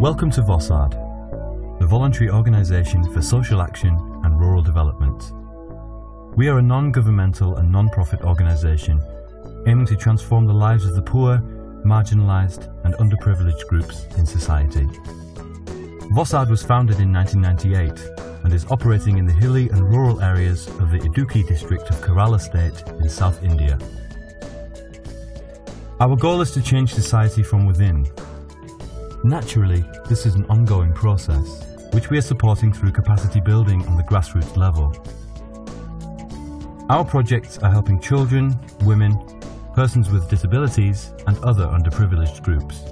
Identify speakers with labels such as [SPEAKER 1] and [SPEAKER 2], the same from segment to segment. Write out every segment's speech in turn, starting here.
[SPEAKER 1] Welcome to VOSARD, the Voluntary Organisation for Social Action and Rural Development. We are a non-governmental and non-profit organisation aiming to transform the lives of the poor, marginalised and underprivileged groups in society. VOSARD was founded in 1998 and is operating in the hilly and rural areas of the Idukki district of Kerala state in South India. Our goal is to change society from within. Naturally, this is an ongoing process, which we are supporting through capacity building on the grassroots level. Our projects are helping children, women, persons with disabilities and other underprivileged groups.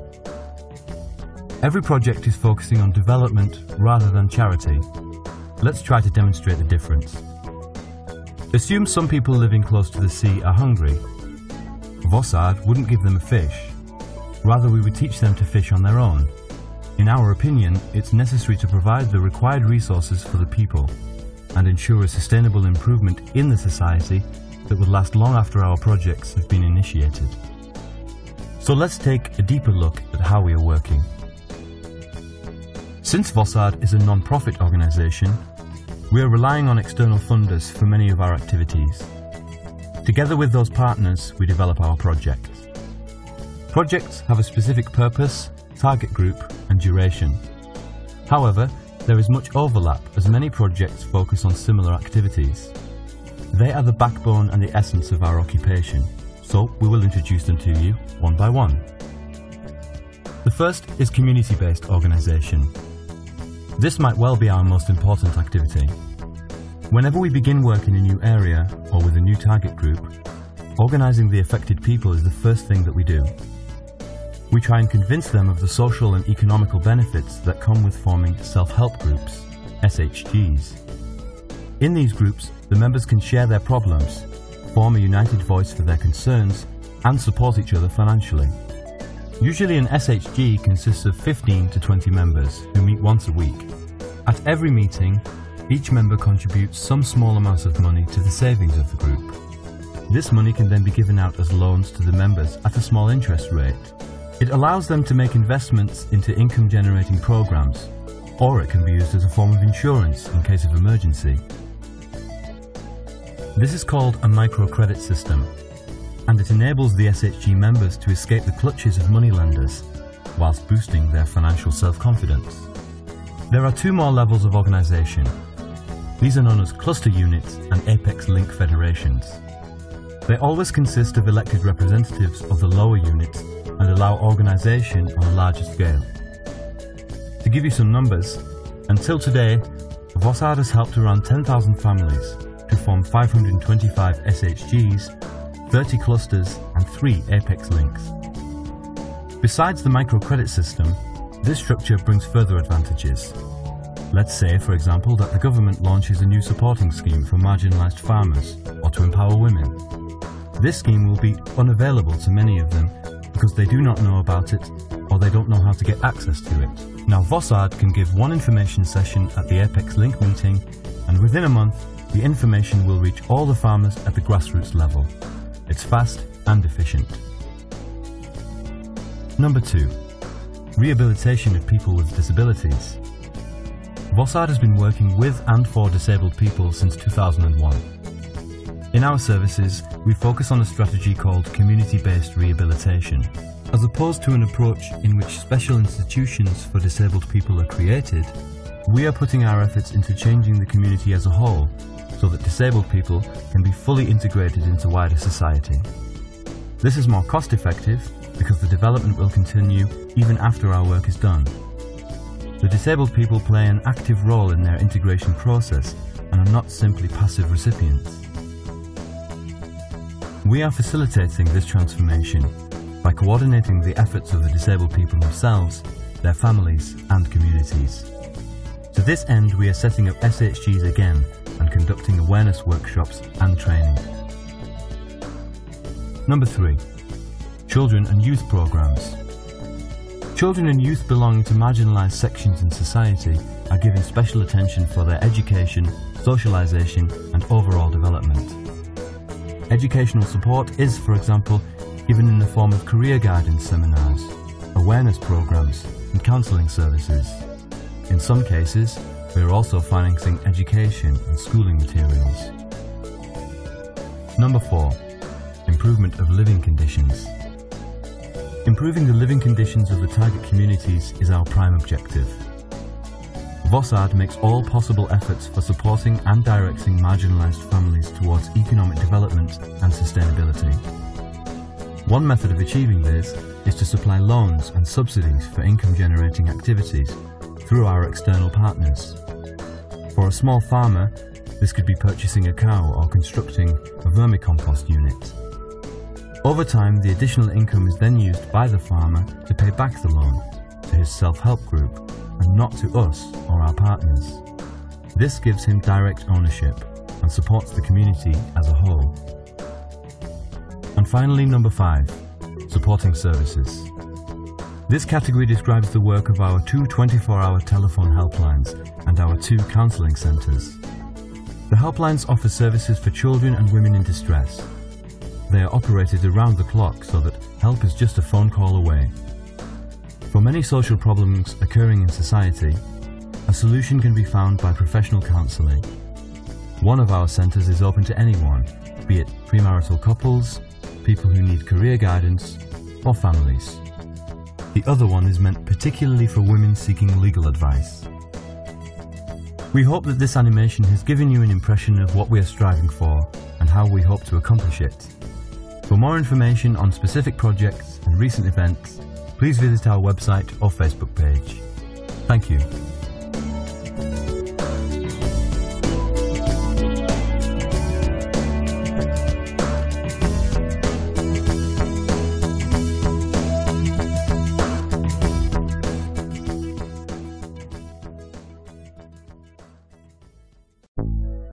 [SPEAKER 1] Every project is focusing on development rather than charity. Let's try to demonstrate the difference. Assume some people living close to the sea are hungry. VOSARD wouldn't give them a fish. Rather, we would teach them to fish on their own. In our opinion, it's necessary to provide the required resources for the people and ensure a sustainable improvement in the society that will last long after our projects have been initiated. So let's take a deeper look at how we are working. Since VOSARD is a non-profit organisation, we are relying on external funders for many of our activities. Together with those partners, we develop our projects. Projects have a specific purpose, target group and duration. However, there is much overlap as many projects focus on similar activities. They are the backbone and the essence of our occupation, so we will introduce them to you one by one. The first is community-based organisation. This might well be our most important activity. Whenever we begin work in a new area or with a new target group, organising the affected people is the first thing that we do. We try and convince them of the social and economical benefits that come with forming self-help groups, SHGs. In these groups, the members can share their problems, form a united voice for their concerns, and support each other financially. Usually an SHG consists of 15 to 20 members who meet once a week. At every meeting, each member contributes some small amount of money to the savings of the group. This money can then be given out as loans to the members at a small interest rate. It allows them to make investments into income-generating programs, or it can be used as a form of insurance in case of emergency. This is called a microcredit system, and it enables the SHG members to escape the clutches of moneylenders, whilst boosting their financial self-confidence. There are two more levels of organisation. These are known as cluster units and apex link federations. They always consist of elected representatives of the lower units and allow organisation on a larger scale. To give you some numbers, until today, VOSARD has helped around 10,000 families to form 525 SHGs, 30 clusters and 3 apex links. Besides the microcredit system, this structure brings further advantages. Let's say, for example, that the government launches a new supporting scheme for marginalised farmers or to empower women. This scheme will be unavailable to many of them because they do not know about it or they don't know how to get access to it. Now VOSARD can give one information session at the Apex Link meeting, and within a month the information will reach all the farmers at the grassroots level. It's fast and efficient. Number 2. Rehabilitation of people with disabilities. VOSARD has been working with and for disabled people since 2001. In our services, we focus on a strategy called Community-Based Rehabilitation. As opposed to an approach in which special institutions for disabled people are created, we are putting our efforts into changing the community as a whole so that disabled people can be fully integrated into wider society. This is more cost-effective because the development will continue even after our work is done. The disabled people play an active role in their integration process and are not simply passive recipients. We are facilitating this transformation by coordinating the efforts of the disabled people themselves, their families and communities. To this end, we are setting up SHGs again and conducting awareness workshops and training. Number 3. Children and youth programs. Children and youth belonging to marginalised sections in society are given special attention for their education, socialisation and overall development. Educational support is, for example, given in the form of career guidance seminars, awareness programs and counselling services. In some cases, we are also financing education and schooling materials. Number 4. Improvement of living conditions. Improving the living conditions of the target communities is our prime objective. VOSARD makes all possible efforts for supporting and directing marginalised families towards economic development and sustainability. One method of achieving this is to supply loans and subsidies for income-generating activities through our external partners. For a small farmer, this could be purchasing a cow or constructing a vermicompost unit. Over time, the additional income is then used by the farmer to pay back the loan to his self-help group and not to us or our partners. This gives him direct ownership and supports the community as a whole. And finally, number 5, supporting services. This category describes the work of our 2 24-hour telephone helplines and our 2 counselling centres. The helplines offer services for children and women in distress. They are operated around the clock so that help is just a phone call away. For many social problems occurring in society, a solution can be found by professional counselling. One of our centres is open to anyone, be it premarital couples, people who need career guidance, or families. The other one is meant particularly for women seeking legal advice. We hope that this animation has given you an impression of what we are striving for and how we hope to accomplish it. For more information on specific projects and recent events, please visit our website or Facebook page. Thank you.